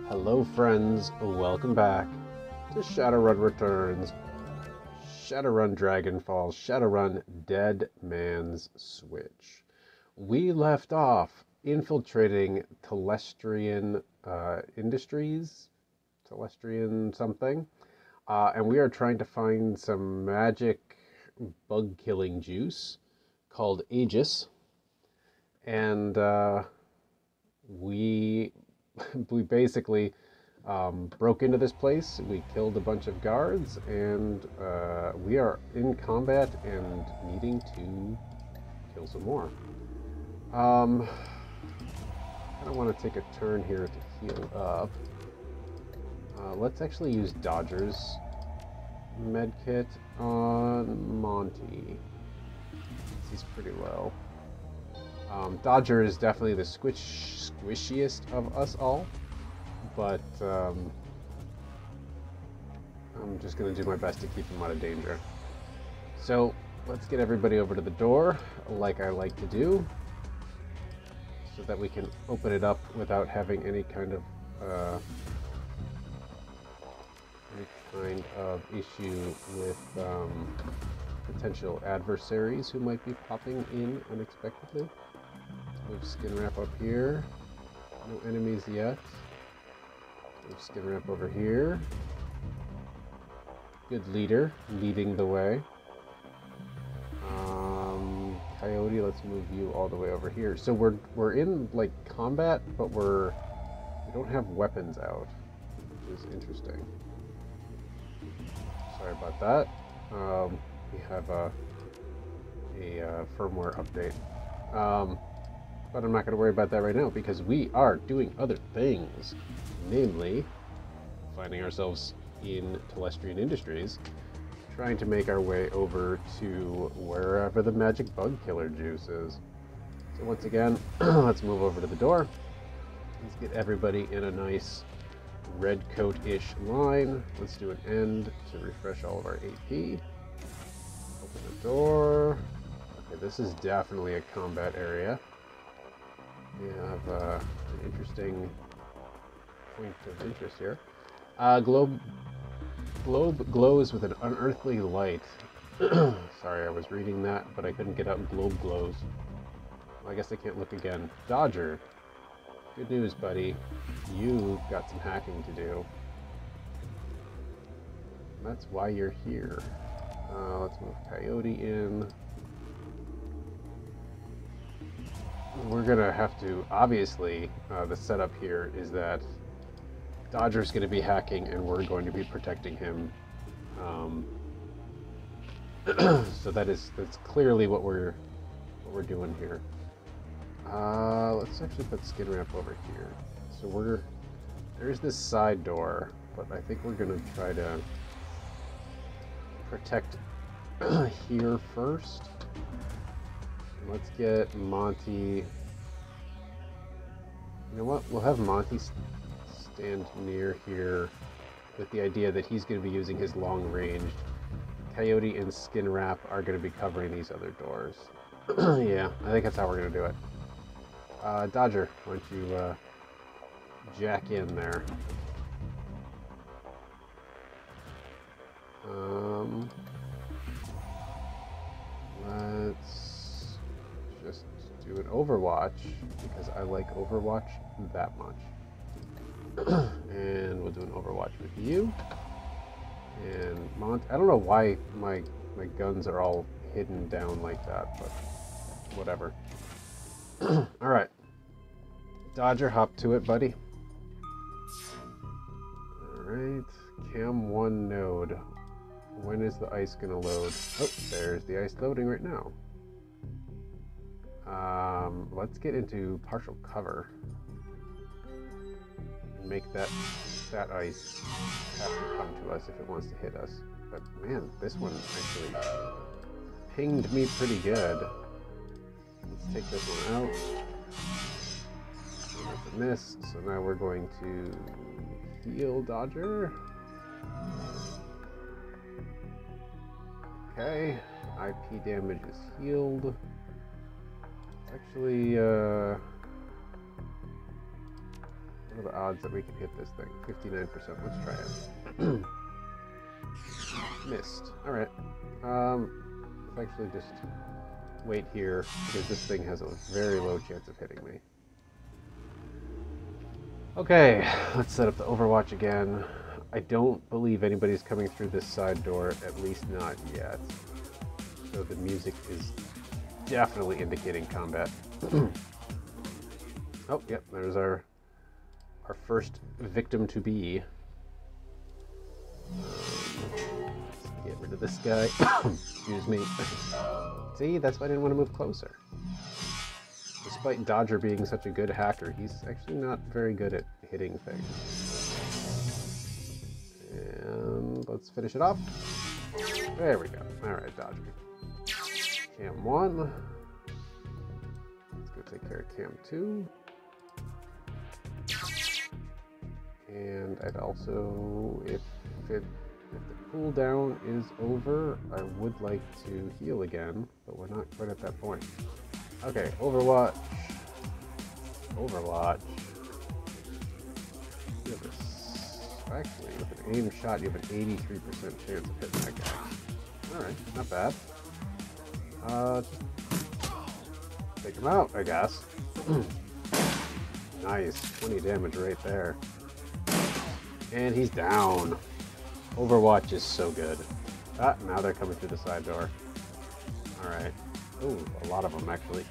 Hello friends, welcome back to Shadowrun Returns, Shadowrun Dragonfall, Shadowrun Dead Man's Switch. We left off infiltrating Telestrian Industries, Telestrian something, and we are trying to find some magic bug-killing juice called Aegis, and we basically broke into this place. We killed a bunch of guards, and we are in combat and needing to kill some more. I don't want to take a turn here to heal up. Let's actually use Dodger's medkit on Monty. He's pretty low. Dodger is definitely the squishiest of us all, but I'm just going to do my best to keep him out of danger. So let's get everybody over to the door, like I like to do, so that we can open it up without having any kind of issue with potential adversaries who might be popping in unexpectedly. Move Skinwrap up here. No enemies yet. Move Skinwrap over here. Good leader, leading the way. Coyote, let's move you all the way over here. So we're in like combat, but we don't have weapons out, which is interesting. Sorry about that. We have a firmware update. But I'm not going to worry about that right now because we are doing other things, namely finding ourselves in Telestrian Industries, trying to make our way over to wherever the magic bug killer juice is. So once again, let's move over to the door. Let's get everybody in a nice red coat-ish line. Let's do an end to refresh all of our AP. Open the door. Okay, this is definitely a combat area. We have an interesting point of interest here. Globe glows with an unearthly light. Sorry, I was reading that, but I couldn't get out globe glows. Well, I guess I can't look again. Dodger, good news, buddy. You've got some hacking to do. That's why you're here. Let's move Coyote in. We're gonna have to, obviously, the setup here is that Dodger's gonna be hacking and we're going to be protecting him. So that's clearly what we're doing here. Let's actually put Skinwrap over here. So there's this side door, but I think we're gonna try to protect here first. Let's get Monty. You know what? We'll have Monty stand near here with the idea that he's going to be using his long range. Coyote and Skinwrap are going to be covering these other doors. Yeah, I think that's how we're going to do it. Dodger, why don't you jack in there? Let's just do an Overwatch because I like Overwatch that much. And we'll do an Overwatch with you. And I don't know why my guns are all hidden down like that, but whatever. Alright. Dodger, hop to it, buddy. Alright. Cam 1 node. When is the ice gonna load? Oh, there's the ice loading right now. Let's get into partial cover. And make that ice have to come to us if it wants to hit us. But man, this one actually pinged me pretty good. Let's take this one out. That's a miss. So now we're going to heal Dodger. Okay, IP damage is healed. Actually, What are the odds that we can hit this thing? 59%. Let's try it. Missed. Alright. Let's actually just wait here because this thing has a very low chance of hitting me. Okay, let's set up the Overwatch again. I don't believe anybody's coming through this side door, at least not yet. So the music is definitely indicating combat. Oh, yep, there's our first victim to be. Let's get rid of this guy. Excuse me. See, that's why I didn't want to move closer. Despite Dodger being such a good hacker, he's actually not very good at hitting things. And let's finish it off. There we go. Alright, Dodger. Cam 1. Let's go take care of Cam 2. And I'd also, if the cooldown is over, I would like to heal again, but we're not quite at that point. Okay, Overwatch. Overwatch. You have actually, with an aim shot, you have an 83% chance of hitting that guy. Alright, not bad. Take him out, I guess. Nice, 20 damage right there. And he's down. Overwatch is so good. Ah, now they're coming through the side door. Alright. Ooh, a lot of them, actually.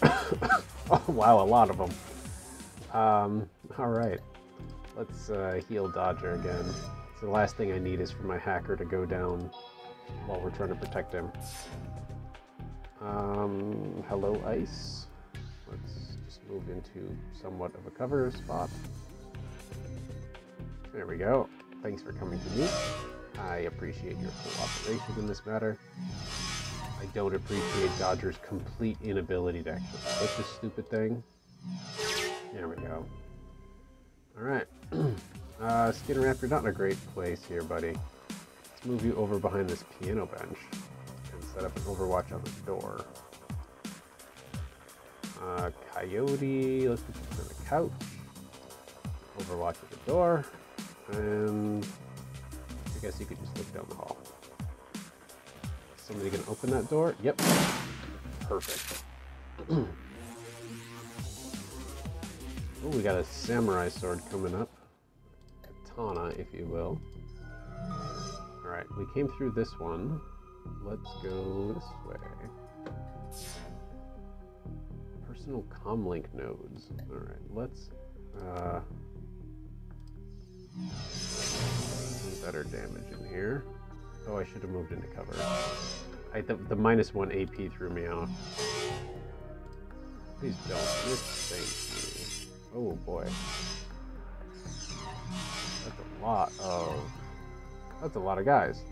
Oh, wow, a lot of them. Alright. Let's heal Dodger again. So the last thing I need is for my hacker to go down while we're trying to protect him. Hello, Ice. Let's just move into somewhat of a cover spot. There we go. Thanks for coming to me. I appreciate your cooperation in this matter. I don't appreciate Dodger's complete inability to actually hit this stupid thing. There we go. Alright. Skinwrap, you're not in a great place here, buddy. Let's move you over behind this piano bench and set up an Overwatch on the door. Coyote, let's put you on the couch. Overwatch at the door. And I guess you could just look down the hall. Somebody gonna open that door? Yep. Perfect. Oh, we got a samurai sword coming up. Katana, if you will. Alright, we came through this one. Let's go this way. Personal comlink nodes. Alright, let's better damage in here. Oh, I should have moved into cover. The -1 AP threw me off. Please don't miss. Thank you. Oh boy. That's a lot of guys.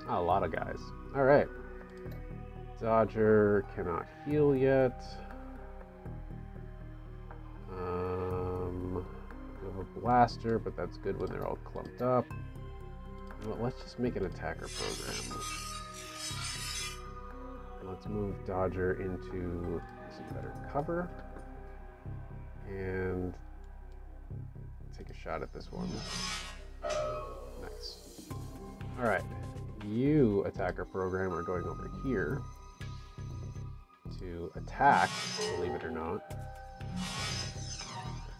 A lot of guys. Alright. Dodger cannot heal yet. We have a blaster, but that's good when they're all clumped up. Well, let's just make an attacker program. Let's move Dodger into some better cover. And take a shot at this one. Nice. Alright. You, attacker program, are going over here to attack, believe it or not.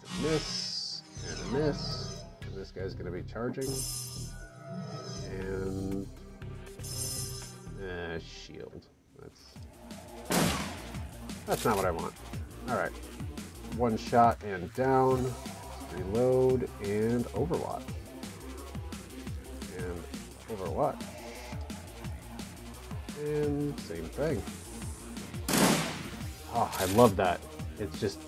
That's a miss, and a miss. And this guy's going to be charging. And shield. That's not what I want. Alright. One shot and down. Reload and Overwatch. And Overwatch. And same thing. Oh, I love that. It's just...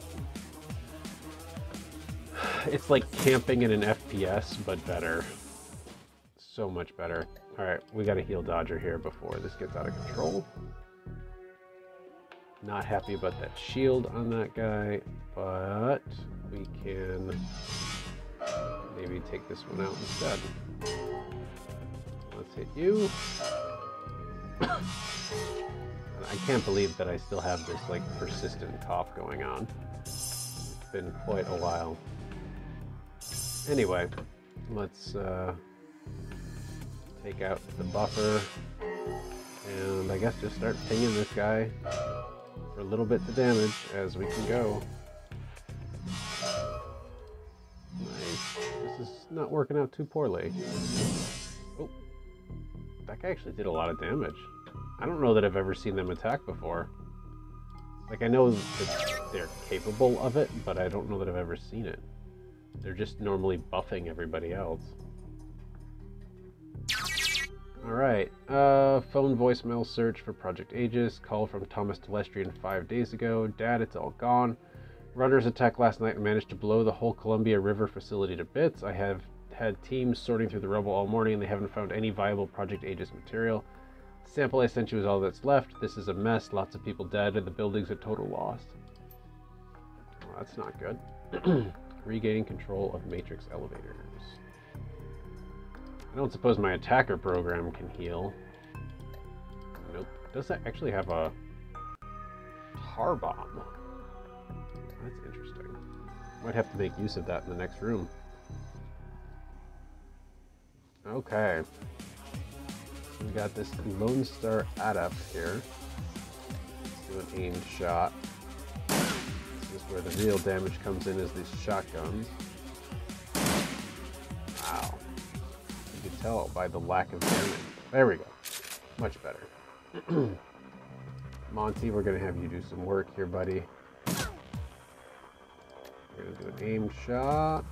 It's like camping in an FPS, but better. So much better. Alright, we gotta heal Dodger here before this gets out of control. Not happy about that shield on that guy, but we can maybe take this one out instead. Let's hit you. I can't believe that I still have this like persistent cough going on. It's been quite a while. Anyway, let's take out the buffer, and I guess just start pinging this guy for a little bit of damage as we can go. Nice. This is not working out too poorly. Oh, that guy actually did a lot of damage. I don't know that I've ever seen them attack before. Like, I know that they're capable of it, but I don't know that I've ever seen it. They're just normally buffing everybody else. Alright, phone voicemail search for Project Aegis. Call from Thomas Telestrian 5 days ago. Dad, it's all gone. Runners attacked last night and managed to blow the whole Columbia River facility to bits. I have had teams sorting through the rubble all morning and they haven't found any viable Project Aegis material. The sample I sent you is all that's left. This is a mess. Lots of people dead and the building's a total loss. Well, that's not good. Regaining control of Matrix elevators. I don't suppose my attacker program can heal. Nope. Does that actually have a tar bomb? That's interesting. Might have to make use of that in the next room. Okay. So we got this Lone Star adept here. Let's do an aimed shot. This is where the real damage comes in, is these shotguns. Wow. You can tell by the lack of damage. There we go. Much better. Monty, we're going to have you do some work here, buddy. We're going to do an aimed shot.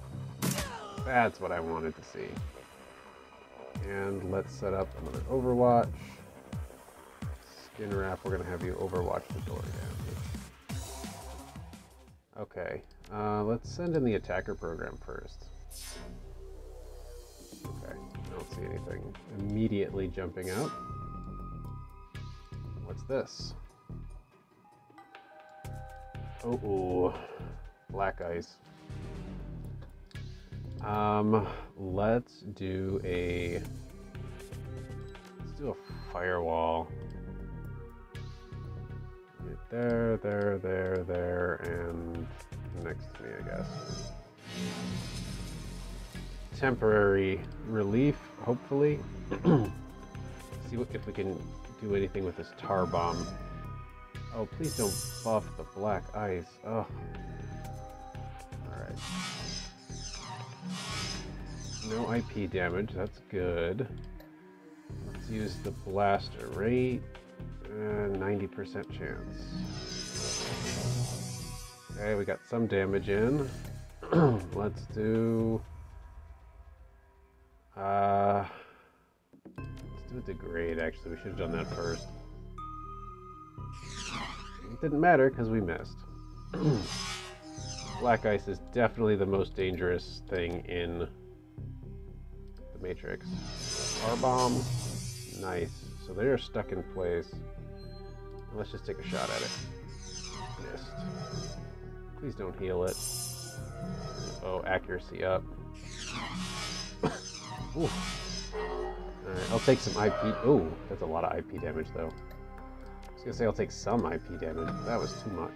That's what I wanted to see. And let's set up another Overwatch. Skinwrap, we're going to have you overwatch the door damage. Okay, let's send in the attacker program first. Okay, I don't see anything immediately jumping out. What's this? Oh, black ice. Let's do a firewall. Right there, and next to me, I guess. Temporary relief, hopefully. See if we can do anything with this tar bomb. Oh, please don't buff the black ice. Oh. Alright. No IP damage, that's good. Let's use the blaster rate. 90% chance. Okay, we got some damage in. Let's do a degrade, actually. We should have done that first. It didn't matter because we missed. Black ice is definitely the most dangerous thing in the Matrix. R bomb, nice. So they're stuck in place. Let's just take a shot at it. Missed. Please don't heal it. Oh, accuracy up. Ooh. Alright, I'll take some IP. Oh, that's a lot of IP damage, though. I was gonna say I'll take some IP damage, but that was too much.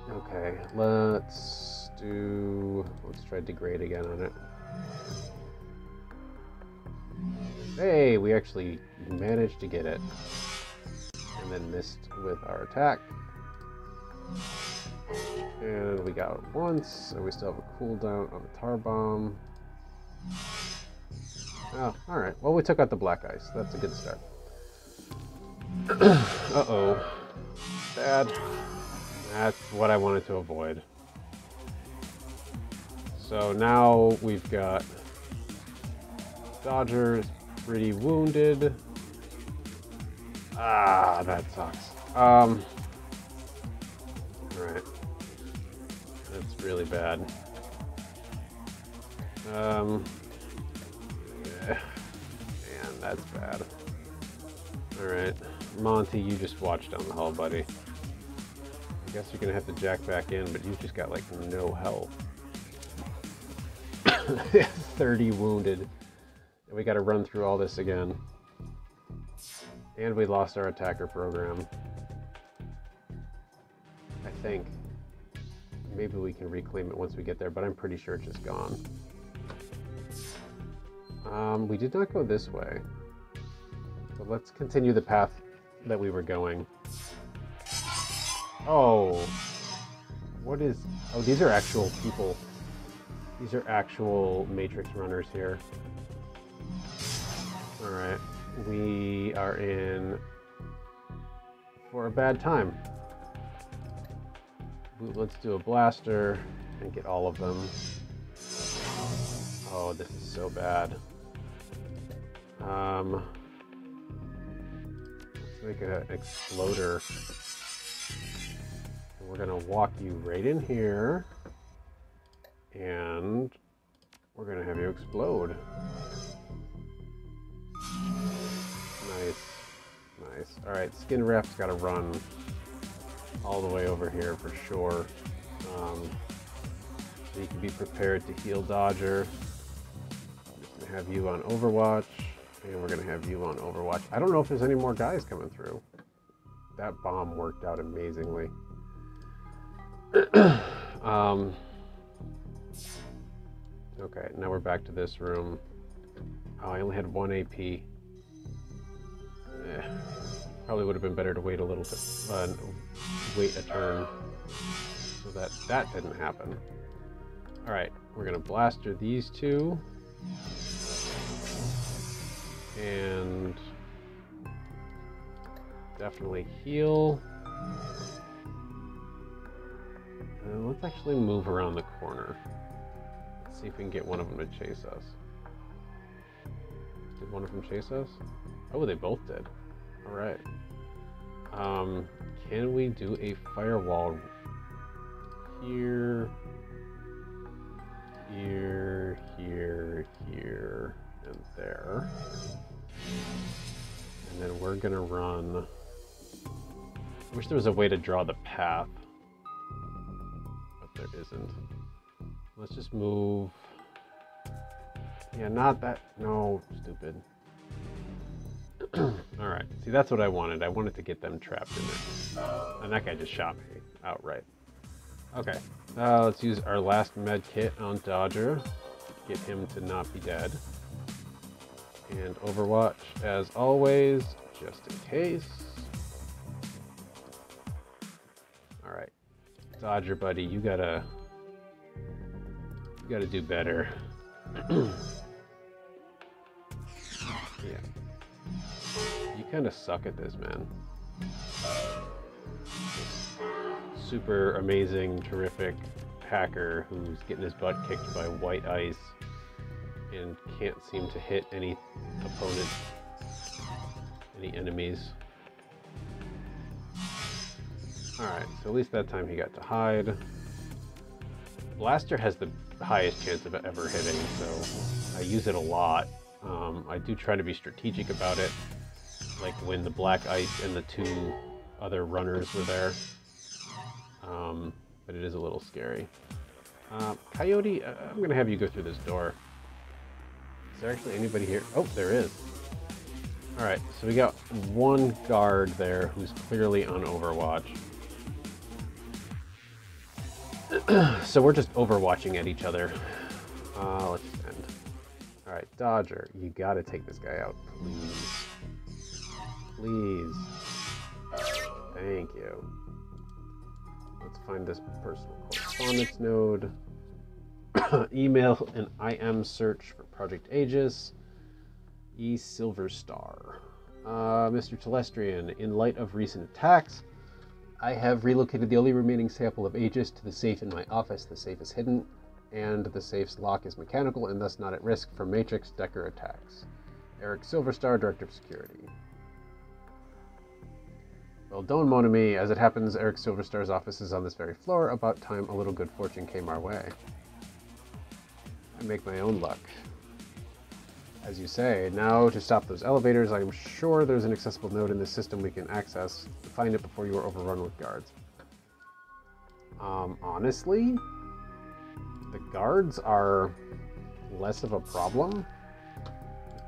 Okay, let's try degrade again on it. Hey, we actually managed to get it. And then missed with our attack. And we got it once, and we still have a cooldown on the tar bomb. Oh, alright. Well, we took out the black ice. That's a good start. Uh-oh. Bad. That's what I wanted to avoid. So now we've got Dodger pretty wounded. Ah, that sucks. Alright. That's really bad. Yeah. Man, that's bad. Alright. Monty, you just watch down the hall, buddy. I guess you're gonna have to jack back in, but you've just got like no health. 30 wounded. And we gotta run through all this again. And we lost our attacker program. I think. Maybe we can reclaim it once we get there, but I'm pretty sure it's just gone. We did not go this way. So let's continue the path that we were going. Oh. What is... Oh, these are actual people. These are actual Matrix runners here. Alright. We are in for a bad time. Let's do a blaster and get all of them. Oh, this is so bad. Let's make an exploder. We're gonna walk you right in here, and we're gonna have you explode. Nice, nice. All right, Skinwrap's gotta run all the way over here for sure. So you can be prepared to heal Dodger. I'm just gonna have you on Overwatch. And we're gonna have you on Overwatch. I don't know if there's any more guys coming through. That bomb worked out amazingly. Okay, now we're back to this room. Oh, I only had 1 AP. Probably would have been better to wait a little bit, wait a turn, so that didn't happen. All right, we're gonna blaster these two. And definitely heal. And let's actually move around the corner. Let's see if we can get one of them to chase us. Did one of them chase us? Oh, they both did. All right. Can we do a firewall here, here, here, here, and there? And then we're gonna run. I wish there was a way to draw the path, but there isn't. Let's just move. Yeah, not that. No, stupid. Alright, see, that's what I wanted. I wanted to get them trapped in there. And that guy just shot me outright. Okay, let's use our last med kit on Dodger. Get him to not be dead. And Overwatch, as always, just in case. Alright, Dodger buddy, you gotta do better. Yeah. You kind of suck at this, man. Super amazing, terrific hacker who's getting his butt kicked by white ice and can't seem to hit any opponent, any enemies. Alright, so at least that time he got to hide. Blaster has the highest chance of ever hitting, so I use it a lot. I do try to be strategic about it, like when the black ice and the two other runners were there. But it is a little scary. Coyote, I'm going to have you go through this door. Is there actually anybody here? Oh, there is. Alright, so we got one guard there who's clearly on Overwatch. So we're just overwatching at each other. Let's just end. Alright, Dodger, you gotta take this guy out, please. Please. Thank you. Let's find this personal correspondence node. Email an IM search for Project Aegis. E. Silverstar. Mr. Telestrian, in light of recent attacks, I have relocated the only remaining sample of Aegis to the safe in my office. The safe is hidden, and the safe's lock is mechanical and thus not at risk from Matrix Decker attacks. Eric Silverstar, Director of Security. Well, don't moan at me. As it happens, Eric Silverstar's office is on this very floor. About time a little good fortune came our way. I make my own luck. As you say, now to stop those elevators, I'm sure there's an accessible node in this system we can access. Find it before you are overrun with guards. Honestly, the guards are less of a problem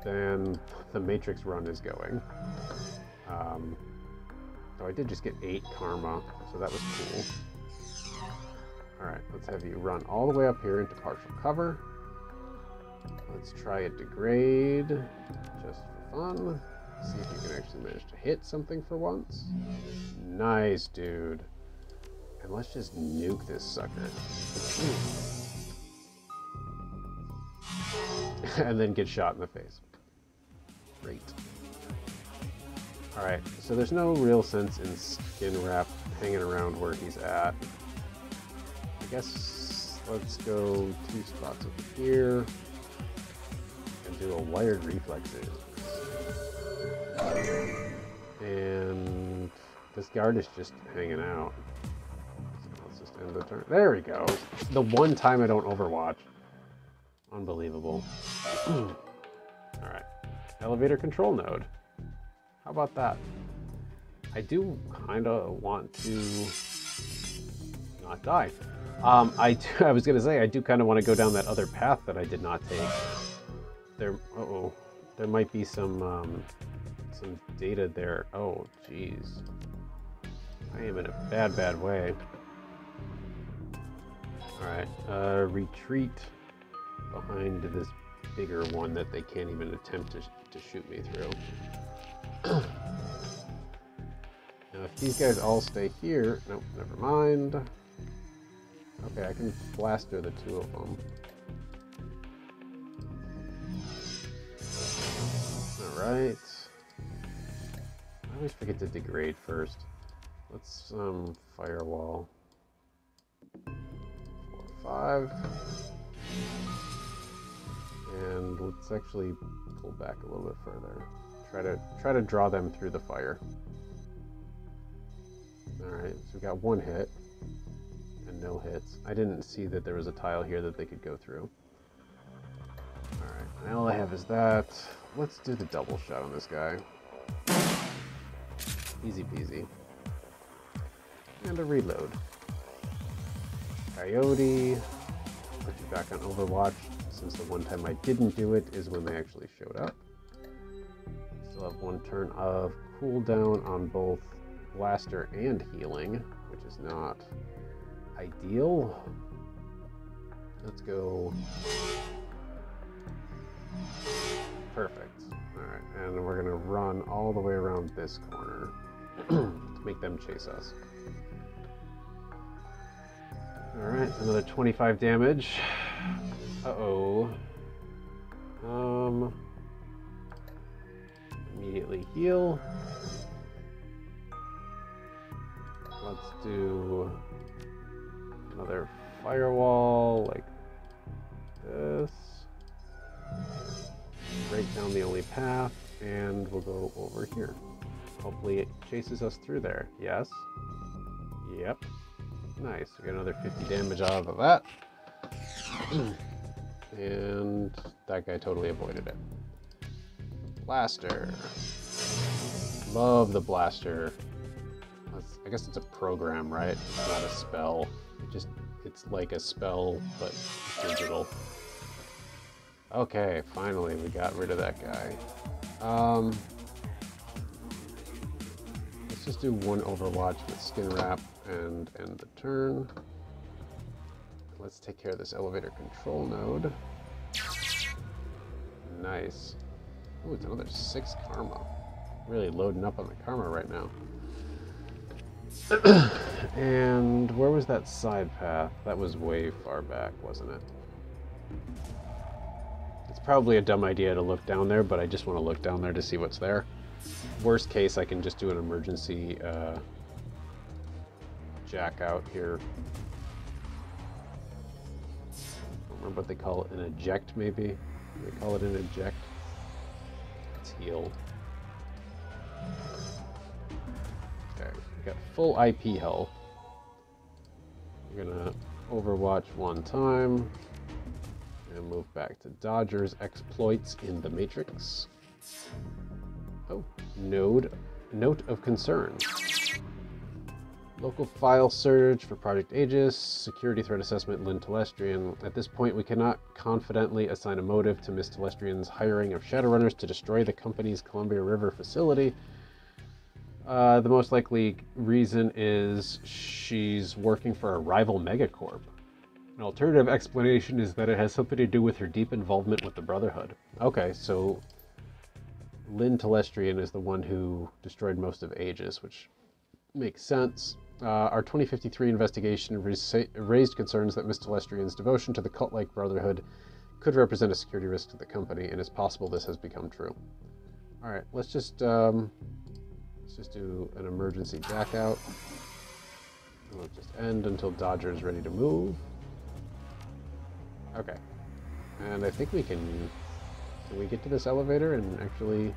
than the Matrix run is going. So I did just get 8 karma, so that was cool. Alright, let's have you run all the way up here into partial cover. Let's try a degrade, just for fun. See if you can actually manage to hit something for once. Nice, dude. And let's just nuke this sucker. And then get shot in the face. Great. Alright, so there's no real sense in Skinwrap hanging around where he's at. I guess let's go 2 spots over here and do a wired reflexes. And this guard is just hanging out. So let's just end the turn. There we go. The one time I don't overwatch. Unbelievable. Alright. Elevator control node. How about that? I do kind of want to not die. I was going to say, I do kind of want to go down that other path that I did not take. There might be some data there. Oh, jeez. I am in a bad way. Alright, retreat behind this bigger one that they can't even attempt to shoot me through. Now, if these guys all stay here... Nope, never mind. Okay, I can blaster the 2 of them. Alright. I always forget to degrade first. Let's, firewall. 4, 5. And let's actually pull back a little bit further. Try to draw them through the fire. Alright, so we got 1 hit. And no hits. I didn't see that there was a tile here that they could go through. Alright, and all I have is that. Let's do the double shot on this guy. Easy peasy. And a reload. Coyote. Put you back on Overwatch, since the one time I didn't do it is when they actually showed up. Still have 1 turn of cooldown on both blaster and healing, which is not ideal. Let's go. Perfect. Alright, and we're gonna run all the way around this corner to make them chase us. Alright, another 25 damage. Uh-oh. Immediately heal. Let's do another firewall like this. Break down the only path, and we'll go over here. Hopefully it chases us through there. Yes. Yep. Nice. We got another 50 damage out of that. And that guy totally avoided it. Blaster. Love the blaster. I guess it's a program, right? It's not a spell. It's like a spell, but digital. Okay, finally we got rid of that guy. Let's just do 1 Overwatch with Skinwrap and end the turn. Let's take care of this elevator control node. Nice. Ooh, it's another 6 karma. Really loading up on the karma right now. And where was that side path? That was way far back, wasn't it? It's probably a dumb idea to look down there, but I just want to look down there to see what's there. Worst case, I can just do an emergency jack out here. I don't remember what they call it, an eject maybe? They call it an eject. Let's heal. Okay, we got full IP health. We're gonna Overwatch 1 time and move back to Dodger's exploits in the Matrix. Oh, note of concern. Local file search for Project Aegis, security threat assessment, Lynn Telestrian. At this point, we cannot confidently assign a motive to Miss Telestrian's hiring of Shadowrunners to destroy the company's Columbia River facility. The most likely reason is she's working for a rival megacorp. An alternative explanation is that it has something to do with her deep involvement with the Brotherhood. Okay, so Lynn Telestrian is the one who destroyed most of Aegis, which makes sense. Our 2053 investigation raised concerns that Miss Telestrian's devotion to the cult-like Brotherhood could represent a security risk to the company, and it's possible this has become true. All right, let's just do an emergency back out. And we'll just end until Dodger is ready to move. Okay, and I think we can we get to this elevator and actually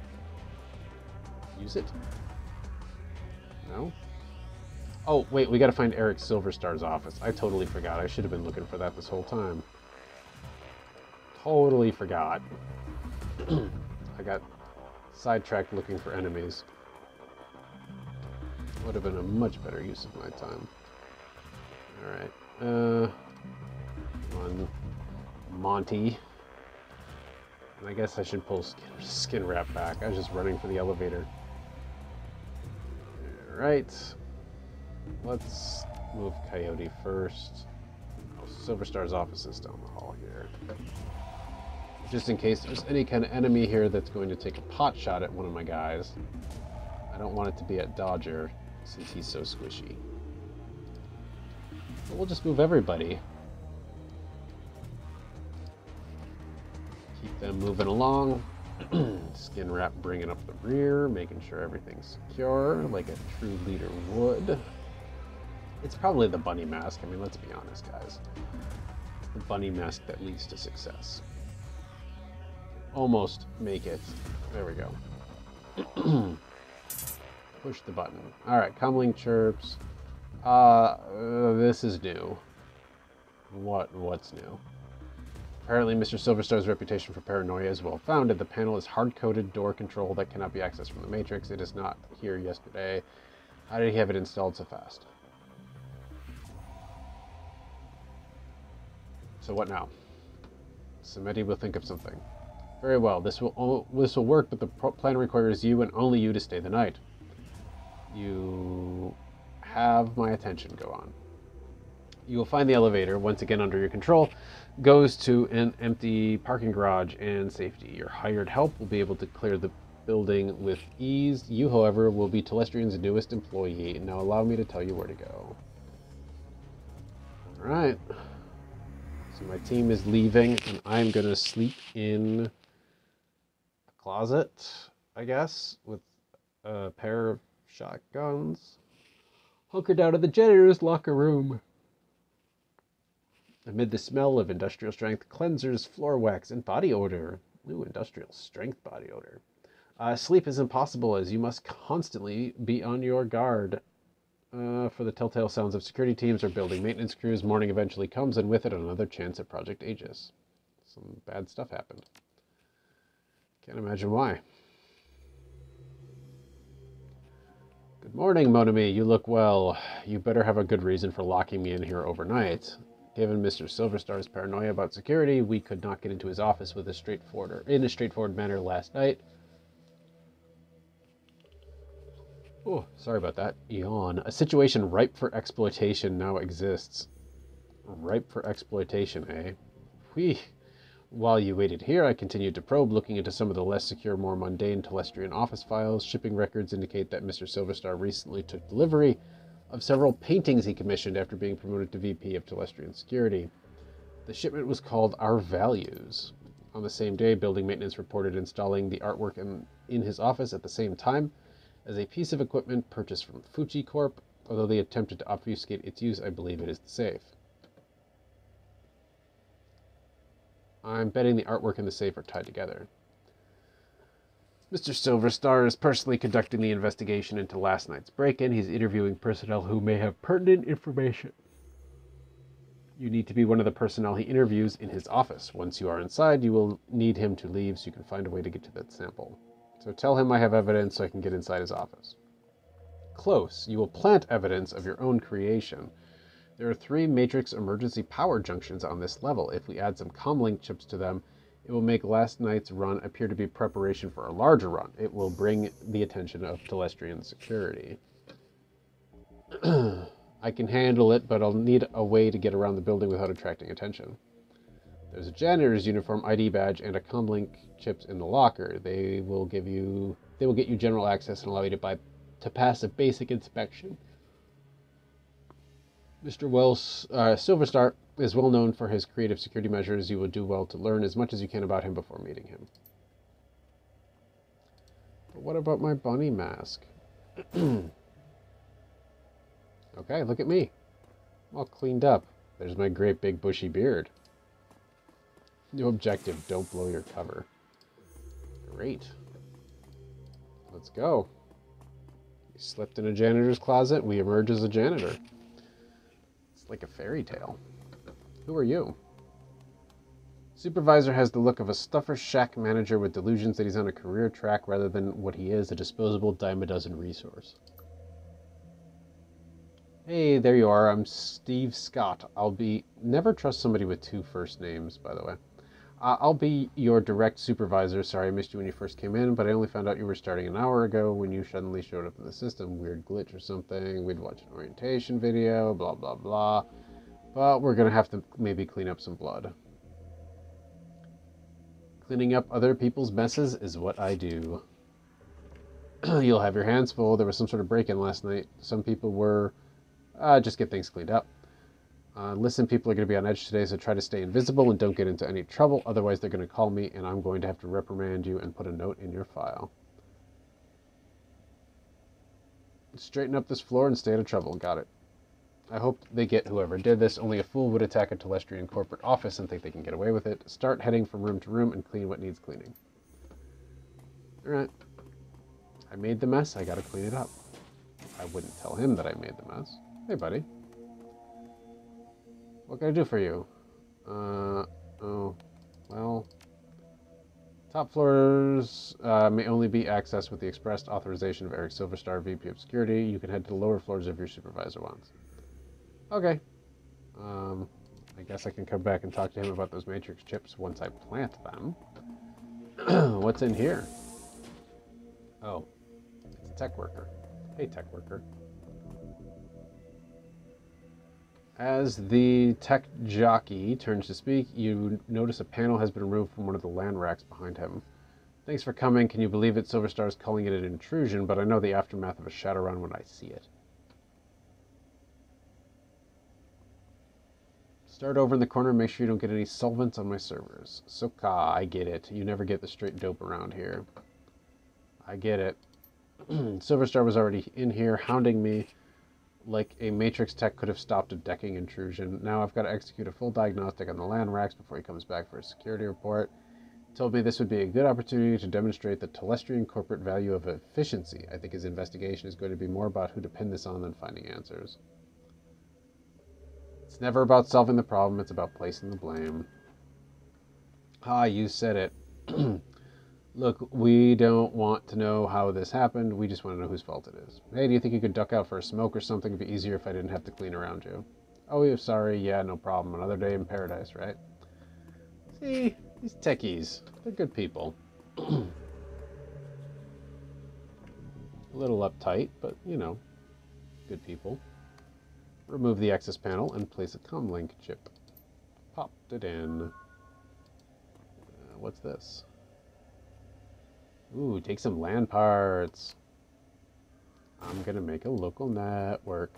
use it? No? Oh, wait, we gotta find Eric Silverstar's office. I totally forgot. I should have been looking for that this whole time. Totally forgot. I got sidetracked looking for enemies. Would have been a much better use of my time. Alright. Come on, Monty. And I guess I should pull Skinwrap back. I was just running for the elevator. Alright. Let's move Coyote first. Oh, Silverstar's office is down the hall here. Just in case there's any kind of enemy here that's going to take a pot shot at one of my guys. I don't want it to be at Dodger, since he's so squishy. But we'll just move everybody. Keep them moving along. Skinwrap bringing up the rear, making sure everything's secure, like a true leader would. It's probably the bunny mask. I mean, let's be honest, guys. The bunny mask that leads to success. Almost make it. There we go. Push the button. All right, comlink chirps. This is new. What's new? Apparently, Mr. Silverstar's reputation for paranoia is well founded. The panel is hard-coded door control that cannot be accessed from the Matrix. It is not here yesterday. How did he have it installed so fast? So what now? Samedi will think of something. Very well. This will work, but the plan requires you and only you to stay the night. You have my attention. Go on. You will find the elevator, once again under your control, goes to an empty parking garage and safety. Your hired help will be able to clear the building with ease. You, however, will be Telestrian's newest employee. Now allow me to tell you where to go. All right. So my team is leaving, and I'm going to sleep in a closet, I guess, with a pair of shotguns. Hunker down in the janitor's locker room. Amid the smell of industrial strength cleansers, floor wax, and body odor. Ooh, industrial strength body odor. Sleep is impossible as you must constantly be on your guard. For the telltale sounds of security teams or building maintenance crews, morning eventually comes, and with it another chance at Project Aegis. Some bad stuff happened. Can't imagine why. Good morning, mon ami. You look well. You better have a good reason for locking me in here overnight. Given Mr. Silverstar's paranoia about security, we could not get into his office in a straightforward manner last night. Oh, sorry about that. Yawn. A situation ripe for exploitation now exists. Ripe for exploitation, eh? Whee! While you waited here, I continued to probe, looking into some of the less secure, more mundane Telestrian office files. Shipping records indicate that Mr. Silverstar recently took delivery of several paintings he commissioned after being promoted to VP of Telestrian Security. The shipment was called Our Values. On the same day, building maintenance reported installing the artwork in his office at the same time as a piece of equipment purchased from Fuji Corp. Although they attempted to obfuscate its use, I believe it is the safe. I'm betting the artwork and the safe are tied together. Mr. Silverstar is personally conducting the investigation into last night's break-in. He's interviewing personnel who may have pertinent information. You need to be one of the personnel he interviews in his office. Once you are inside, you will need him to leave so you can find a way to get to that sample. So tell him I have evidence so I can get inside his office. Close. You will plant evidence of your own creation. There are 3 Matrix emergency power junctions on this level. If we add some comlink chips to them, it will make last night's run appear to be preparation for a larger run. It will bring the attention of Telestrian security. I I can handle it, but I'll need a way to get around the building without attracting attention. There's a janitor's uniform, ID badge, and a comlink chips in the locker. They will get you general access and allow you to pass a basic inspection. Mr. Wells Silverstar is well known for his creative security measures. You will do well to learn as much as you can about him before meeting him. But what about my bunny mask? Okay, look at me. I'm all cleaned up. There's my great big bushy beard. New objective, don't blow your cover. Great. Let's go. We slipped in a janitor's closet, we emerge as a janitor. It's like a fairy tale. Who are you? Supervisor has the look of a stuffer shack manager with delusions that he's on a career track rather than what he is, a disposable dime-a-dozen resource. Hey, there you are. I'm Steve Scott. Never trust somebody with two first names, by the way. I'll be your direct supervisor. Sorry I missed you when you first came in, but I only found out you were starting an hour ago when you suddenly showed up in the system. Weird glitch or something. We'd watch an orientation video, blah, blah, blah. But we're going to have to maybe clean up some blood. Cleaning up other people's messes is what I do. You'll have your hands full. There was some sort of break-in last night. Some people were... just get things cleaned up. Listen, people are going to be on edge today, so try to stay invisible and don't get into any trouble. Otherwise, they're going to call me, and I'm going to have to reprimand you and put a note in your file. Straighten up this floor and stay out of trouble. Got it. I hope they get whoever did this. Only a fool would attack a Telestrian corporate office and think they can get away with it. Start heading from room to room and clean what needs cleaning. Alright. I made the mess. I got to clean it up. I wouldn't tell him that I made the mess. Hey, buddy. What can I do for you? Oh, well... Top floors may only be accessed with the expressed authorization of Eric Silverstar, VP of Security. You can head to the lower floors if your supervisor wants. Okay. I guess I can come back and talk to him about those matrix chips once I plant them. What's in here? Oh, it's a tech worker. Hey, tech worker. As the tech jockey turns to speak, you notice a panel has been removed from one of the LAN racks behind him. Thanks for coming. Can you believe it? Silverstar is calling it an intrusion, but I know the aftermath of a Shadowrun when I see it. Start over in the corner and make sure you don't get any solvents on my servers. Soka, I get it. You never get the straight dope around here. I get it. Silverstar was already in here, hounding me like a Matrix tech could have stopped a decking intrusion. Now I've got to execute a full diagnostic on the LAN racks before he comes back for a security report. He told me this would be a good opportunity to demonstrate the Telestrian corporate value of efficiency. I think his investigation is going to be more about who to pin this on than finding answers. It's never about solving the problem, it's about placing the blame. Ah, you said it. Look, we don't want to know how this happened, we just want to know whose fault it is. Hey, do you think you could duck out for a smoke or something? It'd be easier if I didn't have to clean around you. Oh, you're sorry, yeah, no problem. Another day in paradise, right? See, these techies, they're good people. A little uptight, but, you know, good people. Remove the access panel and place a comlink chip. Popped it in. What's this? Ooh, take some LAN parts. I'm gonna make a local network.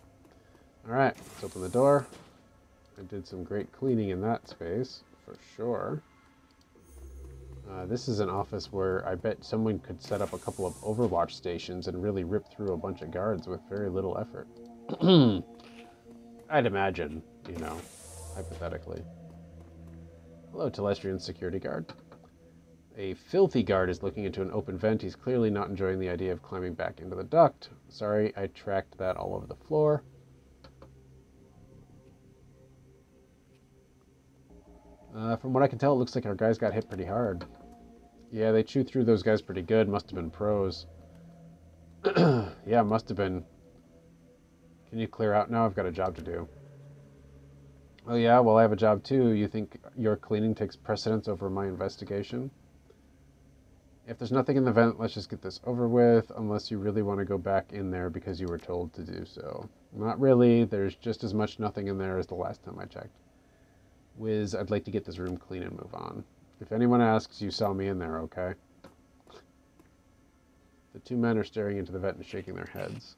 Alright, let's open the door. I did some great cleaning in that space, for sure. This is an office where I bet someone could set up a couple of Overwatch stations and really rip through a bunch of guards with very little effort. I'd imagine, you know, hypothetically. Hello, Telestrian security guard. A filthy guard is looking into an open vent. He's clearly not enjoying the idea of climbing back into the duct. Sorry, I tracked that all over the floor. From what I can tell, it looks like our guys got hit pretty hard. Yeah, they chewed through those guys pretty good. Must have been pros. Yeah, must have been. Can you clear out now? I've got a job to do. Oh yeah, well I have a job too. You think your cleaning takes precedence over my investigation? If there's nothing in the vent, let's just get this over with, unless you really want to go back in there because you were told to do so. Not really. There's just as much nothing in there as the last time I checked. Wiz, I'd like to get this room clean and move on. If anyone asks, you saw me in there, okay? The two men are staring into the vent and shaking their heads.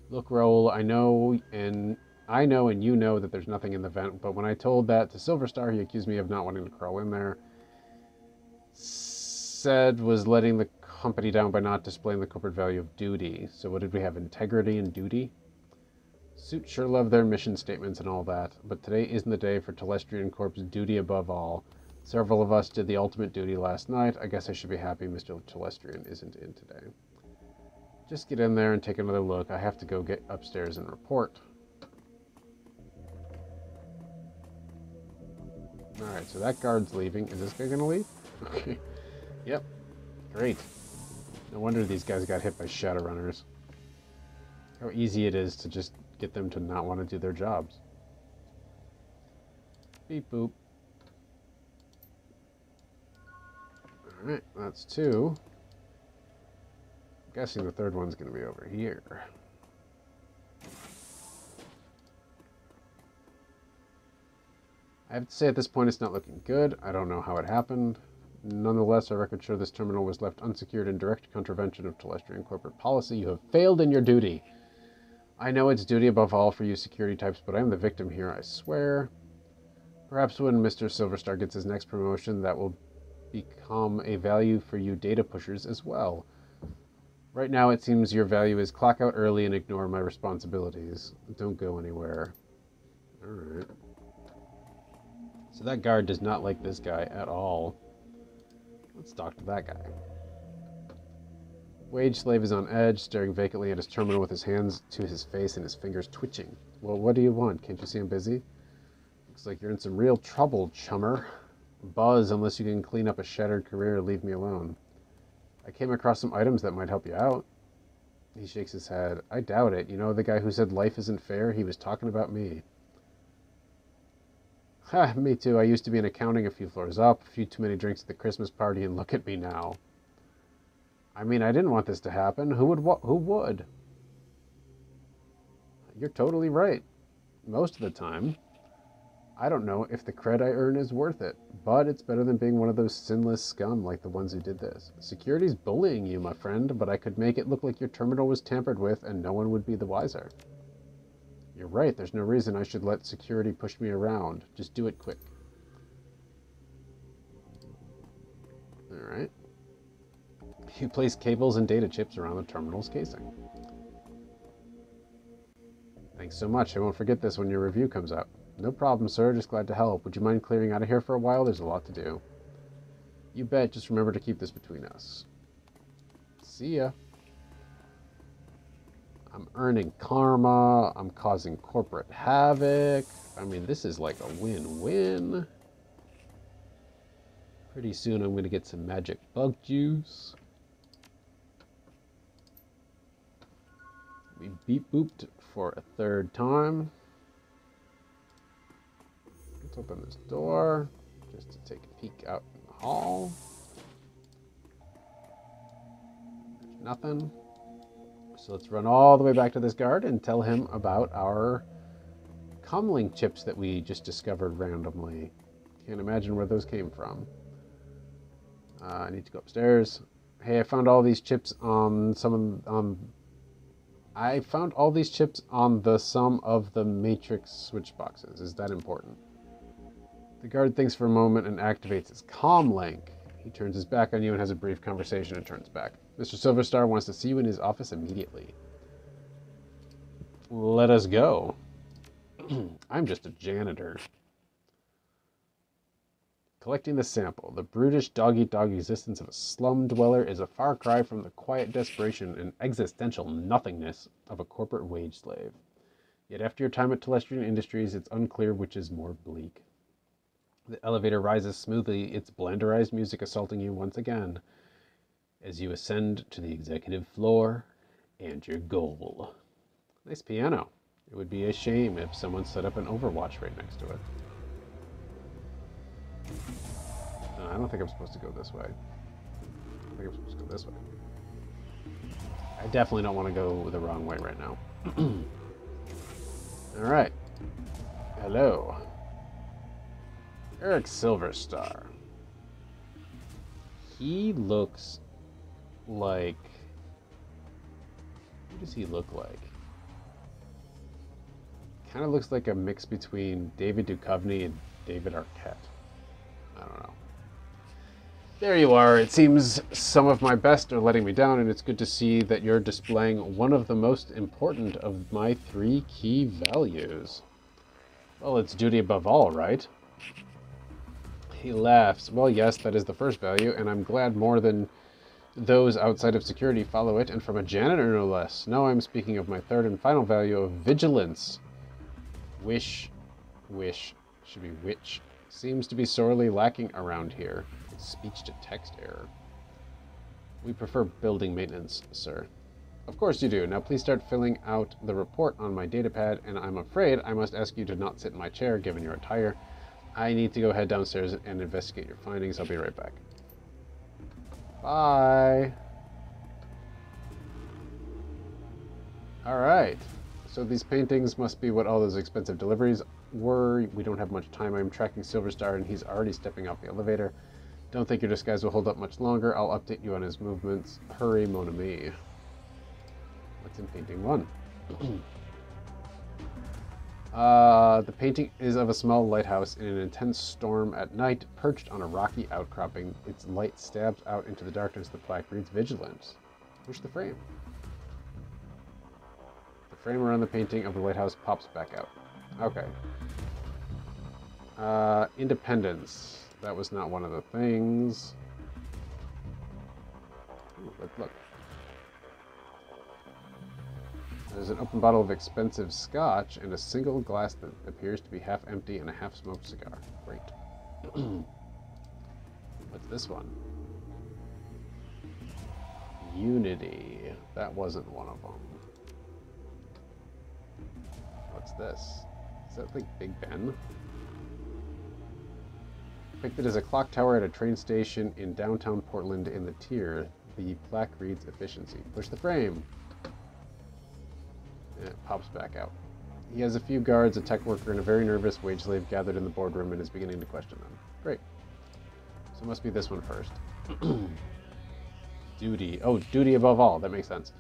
Look, Raoul, I know and you know that there's nothing in the vent, but when I told that to Silverstar, he accused me of not wanting to crawl in there. Said was letting the company down by not displaying the corporate value of duty. So what did we have? Integrity and duty? Suits sure love their mission statements and all that, but today isn't the day for Telestrian Corp's duty above all. Several of us did the ultimate duty last night. I guess I should be happy Mr. Telestrian isn't in today. Just get in there and take another look. I have to go get upstairs and report. Alright, so that guard's leaving. Is this guy gonna leave? Okay. Yep. Great. No wonder these guys got hit by Shadowrunners. How easy it is to just get them to not want to do their jobs. Beep boop. Alright, that's two. I'm guessing the third one's going to be over here. I have to say at this point it's not looking good. I don't know how it happened. Nonetheless, our record show this terminal was left unsecured in direct contravention of Telestrian corporate policy. You have failed in your duty. I know it's duty above all for you security types, but I'm the victim here, I swear. Perhaps when Mr. Silverstar gets his next promotion, that will become a value for you data pushers as well. Right now, it seems your value is clock out early and ignore my responsibilities. Don't go anywhere. Alright. So that guard does not like this guy at all. Let's talk to that guy. Wage slave is on edge, staring vacantly at his terminal with his hands to his face and his fingers twitching. Well, what do you want? Can't you see I'm busy? Looks like you're in some real trouble, chummer. Buzz, unless you can clean up a shattered career, leave me alone. I came across some items that might help you out. He shakes his head. I doubt it. You know the guy who said life isn't fair? He was talking about me. Ha, me too. I used to be in accounting a few floors up, a few too many drinks at the Christmas party, and look at me now. I mean, I didn't want this to happen. Who would? You're totally right. Most of the time. I don't know if the cred I earn is worth it, but it's better than being one of those sinless scum like the ones who did this. Security's bullying you, my friend, but I could make it look like your terminal was tampered with and no one would be the wiser. You're right, there's no reason I should let security push me around. Just do it quick. Alright. You place cables and data chips around the terminal's casing. Thanks so much. I won't forget this when your review comes up. No problem, sir. Just glad to help. Would you mind clearing out of here for a while? There's a lot to do. You bet. Just remember to keep this between us. See ya. I'm earning karma. I'm causing corporate havoc. I mean, this is like a win-win. Pretty soon I'm going to get some magic bug juice. We beep booped for a third time. Let's open this door just to take a peek out in the hall. There's nothing. So let's run all the way back to this guard and tell him about our comlink chips that we just discovered randomly. Can't imagine where those came from. I need to go upstairs. Hey, I found all these chips on I found all these chips on the sum of the matrix switch boxes. Is that important? The guard thinks for a moment and activates his comlink. He turns his back on you and has a brief conversation and turns back. Mr. Silverstar wants to see you in his office immediately. Let us go. I'm just a janitor. Collecting the sample. The brutish dog-eat-dog existence of a slum dweller is a far cry from the quiet desperation and existential nothingness of a corporate wage slave. Yet after your time at Telestrian Industries, it's unclear which is more bleak. The elevator rises smoothly, its blenderized music assaulting you once again as you ascend to the executive floor and your goal. Nice piano. It would be a shame if someone set up an Overwatch right next to it. I don't think I'm supposed to go this way. think I'm supposed to go this way. I definitely don't want to go the wrong way right now. Alright. Hello. Eric Silverstar. He looks like... Who does he look like? Kind of looks like a mix between David Duchovny and David Arquette. I don't know. There you are. It seems some of my best are letting me down, and it's good to see that you're displaying one of the most important of my 3 key values. Well, it's duty above all, right? He laughs. Well, yes, that is the first value, and I'm glad more than those outside of security follow it, and from a janitor no less. No, I'm speaking of my third and final value of vigilance. Wish should be which. Seems to be sorely lacking around here. It's speech-to-text error. We prefer building maintenance, sir. Of course you do. Now please start filling out the report on my datapad, and I'm afraid I must ask you to not sit in my chair, given your attire. I need to go head downstairs and investigate your findings. I'll be right back. Bye! Alright. So these paintings must be what all those expensive deliveries were. We don't have much time. I'm tracking Silverstar, and he's already stepping off the elevator. Don't think your disguise will hold up much longer. I'll update you on his movements. Hurry, mon ami. What's in painting 1? The painting is of a small lighthouse in an intense storm at night, perched on a rocky outcropping. Its light stabs out into the darkness. The plaque reads Vigilance. Push the frame. The frame around the painting of the lighthouse pops back out. Okay. Independence. That was not one of the things. Ooh, let's look. There's an open bottle of expensive scotch and a single glass that appears to be half empty and a half-smoked cigar. Great. What's this one? Unity. That wasn't one of them. What's this? Is that like Big Ben? Depicted as a clock tower at a train station in downtown Portland in the tier. The plaque reads Efficiency. Push the frame. And it pops back out. He has a few guards, a tech worker, and a very nervous wage slave gathered in the boardroom and is beginning to question them. Great. So it must be this one first. Duty. Oh, duty above all. That makes sense.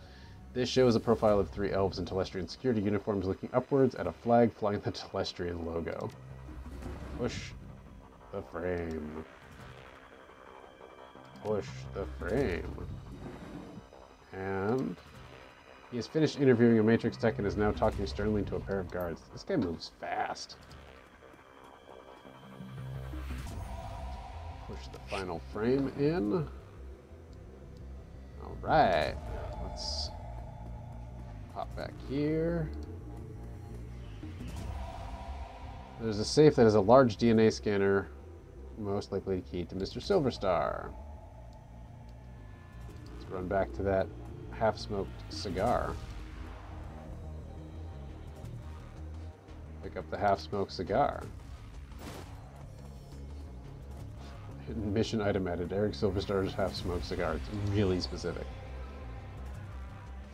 This shows a profile of 3 elves in Telestrian security uniforms looking upwards at a flag flying the Telestrian logo. Push the frame. Push the frame. And he has finished interviewing a Matrix tech and is now talking sternly to a pair of guards. This guy moves fast. Push the final frame in. Alright. Let's pop back here. There's a safe that has a large DNA scanner, most likely key to Mr. Silverstar. Let's run back to that half-smoked cigar. Pick up the half-smoked cigar. Hidden mission item added. Eric Silverstar's half-smoked cigar. It's really specific.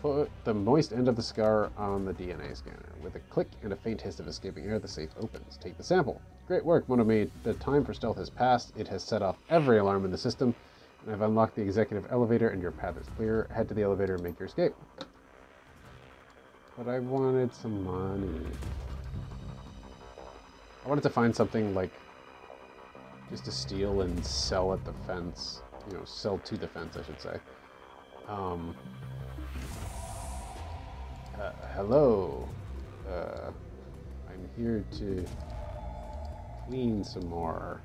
Put the moist end of the cigar on the DNA scanner. With a click and a faint hiss of escaping air, the safe opens. Take the sample. Great work, Mon ami. The time for stealth has passed. It has set off every alarm in the system. And I've unlocked the executive elevator and your path is clear. Head to the elevator and make your escape. But I wanted some money. I wanted to find something like just to steal and sell at the fence. You know, sell to the fence, I should say. Hello. I'm here to clean some more.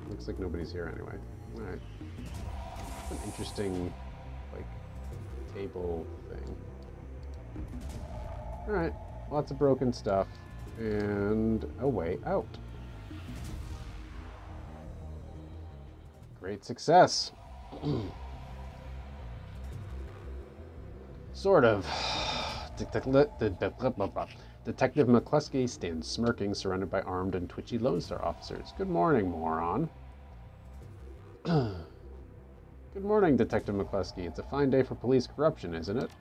Looks like nobody's here anyway. Alright. An interesting, like, table thing. Alright. Lots of broken stuff. And a way out. Great success. Sort of. Detective McCluskey stands smirking, surrounded by armed and twitchy Lone Star officers. Good morning, moron. Good morning, Detective McCluskey. It's a fine day for police corruption, isn't it?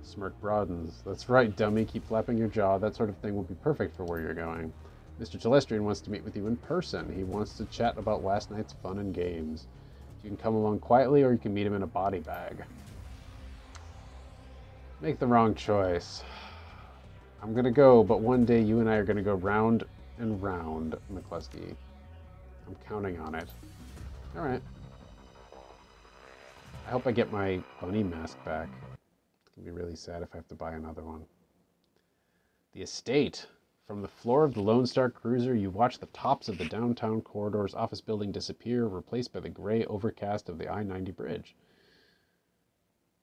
Smirk broadens. That's right, dummy. Keep flapping your jaw. That sort of thing will be perfect for where you're going. Mr. Telestrian wants to meet with you in person. He wants to chat about last night's fun and games. You can come along quietly, or you can meet him in a body bag. Make the wrong choice. I'm gonna go, but one day you and I are gonna go round and round, McCluskey. I'm counting on it. Alright. I hope I get my bunny mask back. It's gonna be really sad if I have to buy another one. The estate. From the floor of the Lone Star Cruiser, you watch the tops of the downtown corridor's office building disappear, replaced by the gray overcast of the I-90 bridge.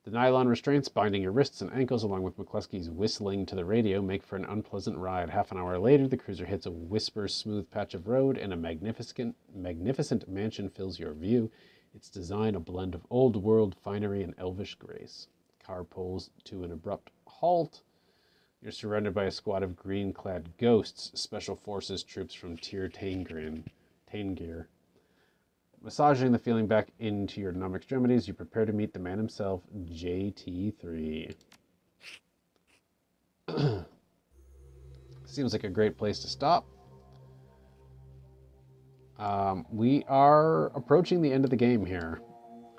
The nylon restraints binding your wrists and ankles, along with McCluskey's whistling to the radio, make for an unpleasant ride. Half an hour later, the cruiser hits a whisper-smooth patch of road, and a magnificent mansion fills your view. Its design a blend of old-world finery and elvish grace. Car pulls to an abrupt halt. You're surrounded by a squad of green-clad ghosts, special forces troops from Tier Tangir. Massaging the feeling back into your numb extremities, you prepare to meet the man himself, JT3. Seems like a great place to stop. We are approaching the end of the game here.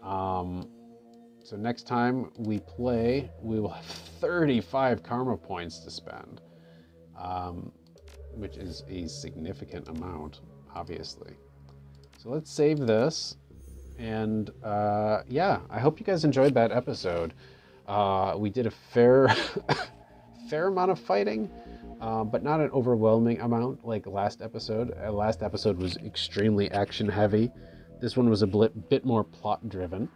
So next time we play, we will have 35 karma points to spend, which is a significant amount, obviously. So let's save this, and yeah, I hope you guys enjoyed that episode. We did a fair amount of fighting, but not an overwhelming amount like last episode. Last episode was extremely action heavy. This one was a bit more plot driven.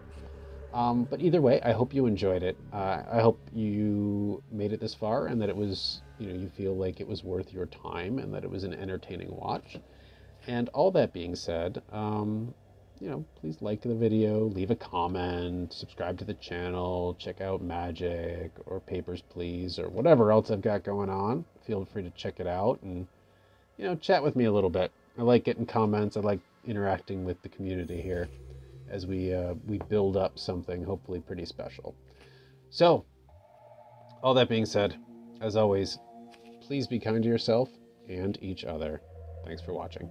But either way, I hope you enjoyed it. I hope you made it this far, and that it was, you feel like it was worth your time, and that it was an entertaining watch. And all that being said, please like the video, leave a comment, subscribe to the channel, check out Magic or Papers, Please, or whatever else I've got going on. Feel free to check it out and, chat with me a little bit. I like getting comments. I like interacting with the community here as we build up something hopefully pretty special. So, all that being said, as always, please be kind to yourself and each other. Thanks for watching.